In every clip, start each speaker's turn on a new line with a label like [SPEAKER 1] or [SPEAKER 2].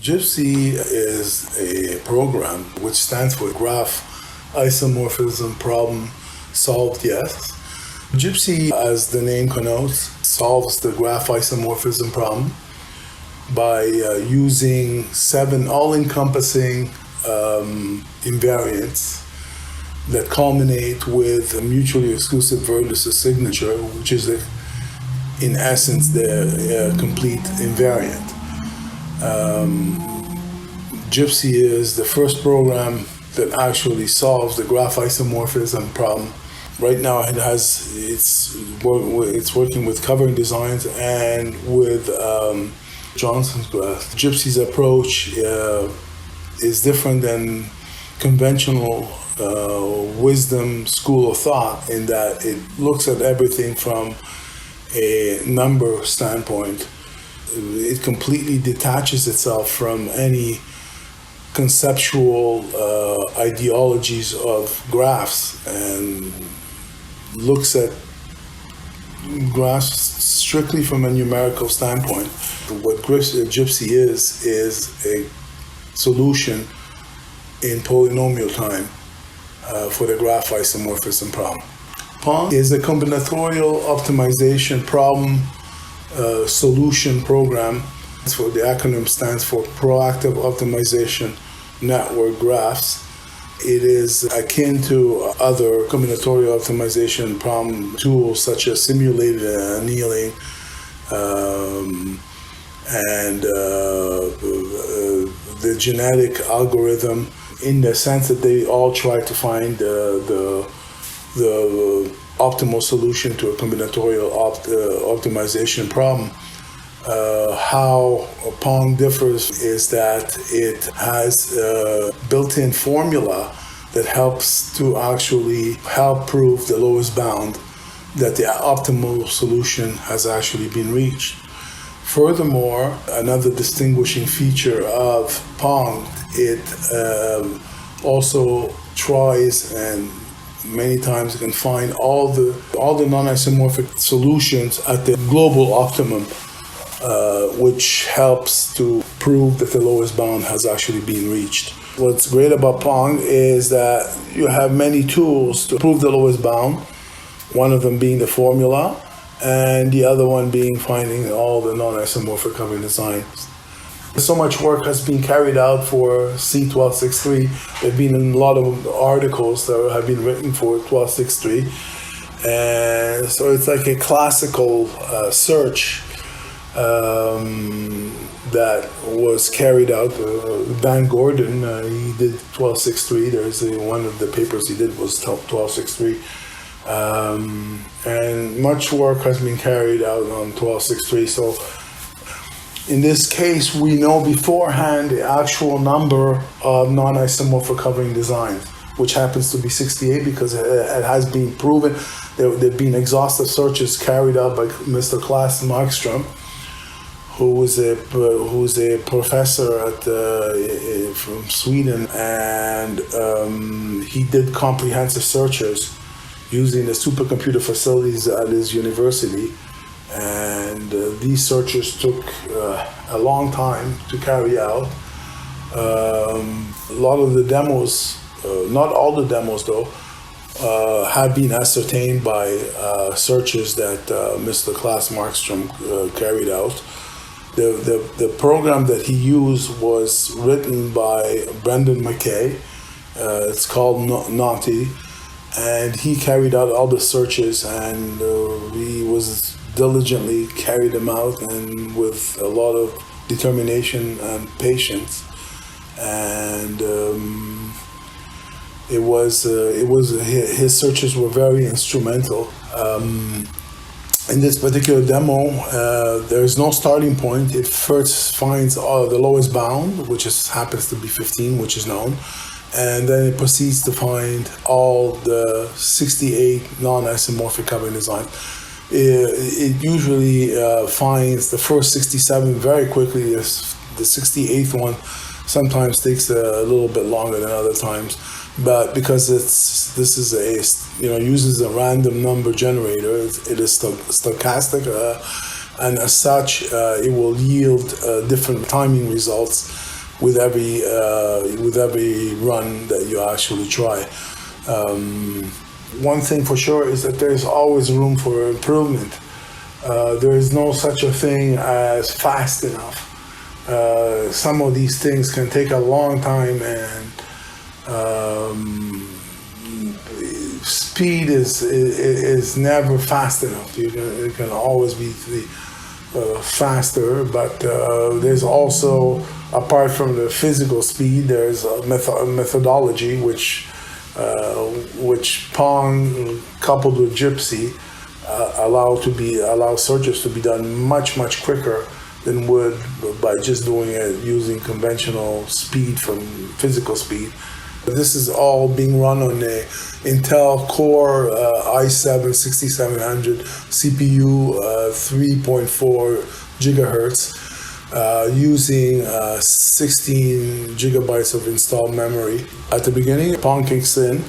[SPEAKER 1] GIPSY is a program which stands for Graph Isomorphism Problem Solved Yes. GIPSY, as the name connotes, solves the graph isomorphism problem by using 7 all-encompassing invariants that culminate with a mutually exclusive vertices signature, which is, in essence, the complete invariant. GIPSY is the first program that actually solves the graph isomorphism problem. Right now, it's working with covering designs and with Johnson's graph. GIPSY's approach is different than conventional wisdom school of thought in that it looks at everything from a number standpoint. It completely detaches itself from any conceptual ideologies of graphs and looks at graphs strictly from a numerical standpoint. What GIPSY is a solution in polynomial time for the graph isomorphism problem. PONG is a combinatorial optimization problem solution program. The acronym stands for Proactive Optimization Network Graphs. It is akin to other combinatorial optimization problem tools such as simulated annealing and the genetic algorithm, in the sense that they all try to find the optimal solution to a combinatorial optimization problem. How PONG differs is that it has a built-in formula that helps to actually help prove the lowest bound that the optimal solution has actually been reached. Furthermore, another distinguishing feature of PONG, it also tries and many times can find all the non-isomorphic solutions at the global optimum, which helps to prove that the lowest bound has actually been reached. What's great about PONG is that you have many tools to prove the lowest bound, one of them being the formula, and the other one being finding all the non-isomorphic covering designs. So much work has been carried out for C1263. There have been a lot of articles that have been written for 1263. And so it's like a classical search that was carried out. Dan Gordon, he did 1263. There's one of the papers he did was 1263. And much work has been carried out on 1263. So in this case, we know beforehand the actual number of non-isomorphic covering designs, which happens to be 68 because it has been proven. There have been exhaustive searches carried out by Mr. Klas Markstrom, who is a professor from Sweden, and he did comprehensive searches using the supercomputer facilities at his university. And these searches took a long time to carry out. A lot of the demos, not all the demos though, have been ascertained by searches that Mr. Klas Markstrom carried out. The program that he used was written by Brendan McKay. It's called Naughty, and he carried out all the searches, and he was diligently carried them out and with a lot of determination and patience. And his searches were very instrumental. In this particular demo, there's no starting point. It first finds the lowest bound, which happens to be 15, which is known, and then it proceeds to find all the 68 non-isomorphic covering designs. It usually finds the first 67 very quickly. The 68th one sometimes takes a little bit longer than other times, but because uses a random number generator, it is stochastic, and as such, it will yield different timing results with every run that you actually try. One thing for sure is that there's always room for improvement. There is no such a thing as fast enough. Some of these things can take a long time, and speed is never fast enough. It can always be faster, but there's also, apart from the physical speed, there's a methodology which Pong coupled with GIPSY allow searches to be done much quicker than would by just doing it using conventional speed from physical speed. This is all being run on a Intel Core i7-6700 CPU, 3.4 gigahertz, using 16 gigabytes of installed memory. At the beginning, Pong kicks in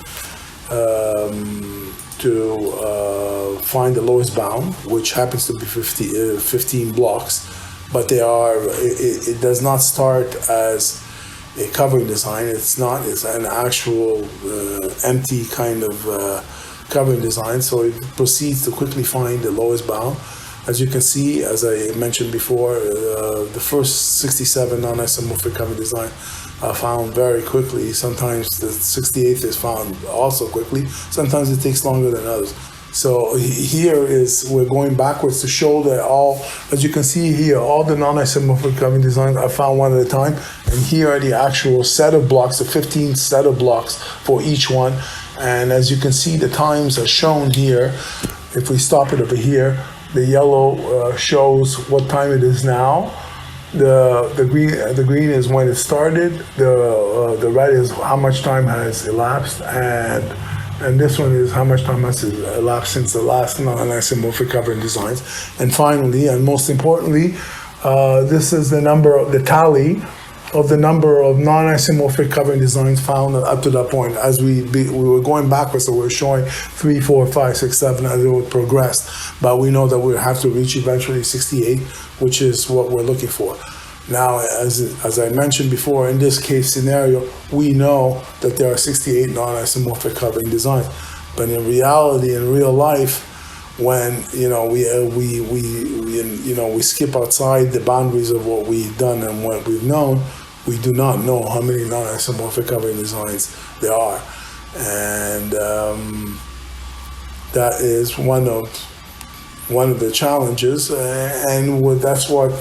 [SPEAKER 1] to find the lowest bound, which happens to be 15 blocks, but it does not start as a covering design. It's an actual empty kind of covering design, so it proceeds to quickly find the lowest bound. As you can see, as I mentioned before, the first 67 non-isomorphic covering design are found very quickly. Sometimes the 68th is found also quickly. Sometimes it takes longer than others. So we're going backwards to show that as you can see here, all the non-isomorphic covering designs are found one at a time. And here are the actual set of blocks, the 15 set of blocks for each one. And as you can see, the times are shown here. If we stop it over here, the yellow shows what time it is now. The green is when it started. The red is how much time has elapsed, and this one is how much time has elapsed since the last non-isomorphic covering designs. And finally, and most importantly, this is the tally of the number of non-isomorphic covering designs found up to that point. As we were going backwards, so we're showing 3, 4, 5, 6, 7 as it would progress. But we know that we have to reach eventually 68, which is what we're looking for. Now, as I mentioned before, in this case scenario, we know that there are 68 non-isomorphic covering designs. But in reality, in real life, when we skip outside the boundaries of what we've done and what we've known, we do not know how many non-isomorphic covering designs there are, and that is one of the challenges, and that's what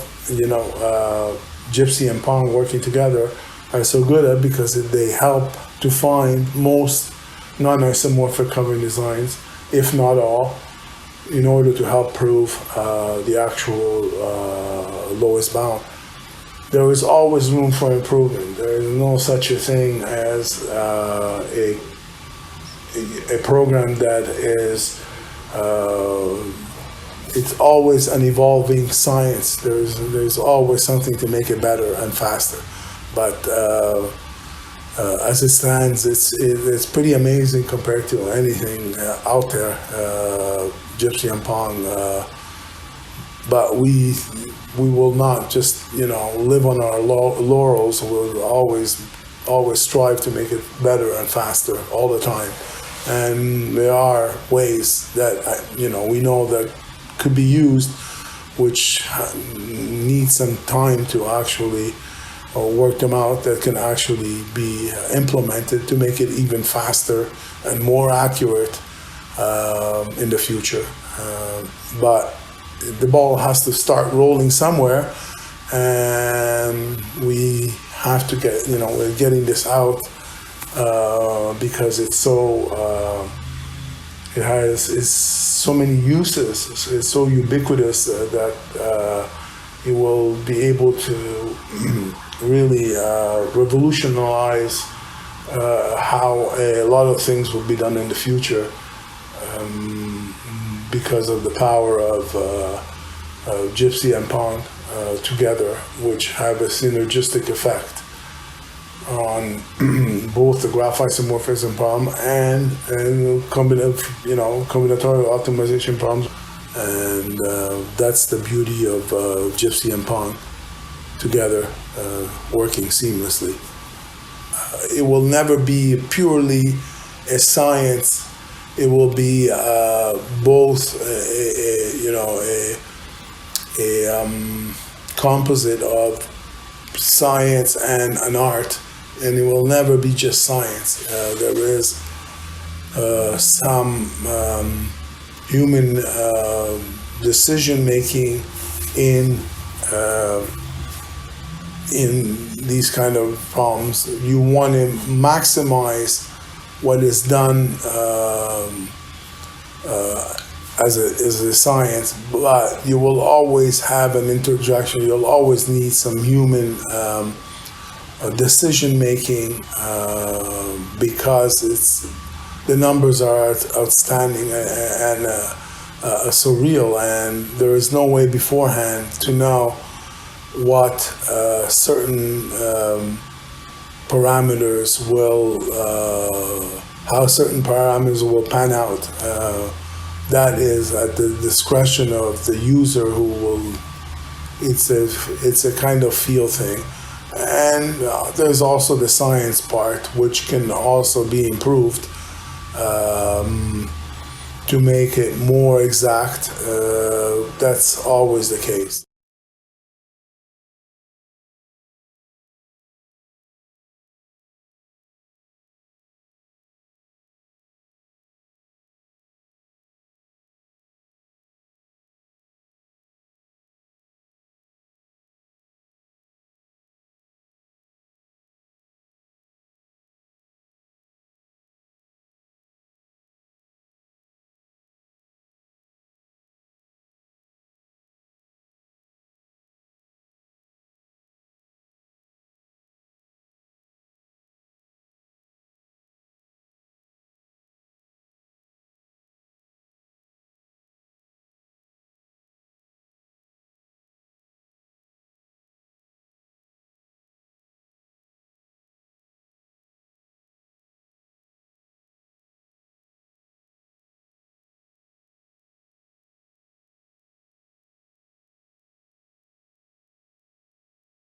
[SPEAKER 1] GIPSY and PONG working together are so good at, because they help to find most non-isomorphic covering designs, if not all, in order to help prove the actual lowest bound. There is always room for improvement. There is no such a thing as a program that is, it's always an evolving science. There's always something to make it better and faster. But as it stands, it's pretty amazing compared to anything out there, GIPSY and PONG. But we will not just live on our laurels. We'll always strive to make it better and faster all the time. And there are ways that we know that could be used, which need some time to actually work them out, that can actually be implemented to make it even faster and more accurate in the future. But the ball has to start rolling somewhere, and we have to get, we're getting this out because it's so, it's so many uses, it's so ubiquitous that it will be able to really revolutionize how a lot of things will be done in the future, because of the power of GIPSY and PONG together, which have a synergistic effect on both the Graph Isomorphism Problem and combinatorial optimization problems. And that's the beauty of GIPSY and PONG. together, working seamlessly. It will never be purely a science. It will be both, a composite of science and an art, and it will never be just science. There is some human decision making in these kind of problems. You want to maximize what is done as a science, but you will always have an interjection. You'll always need some human decision making because the numbers are outstanding and surreal, and there is no way beforehand to know what certain parameters will, how certain parameters will pan out. That is at the discretion of the user who will. It's a kind of feel thing, and there's also the science part, which can also be improved to make it more exact. That's always the case.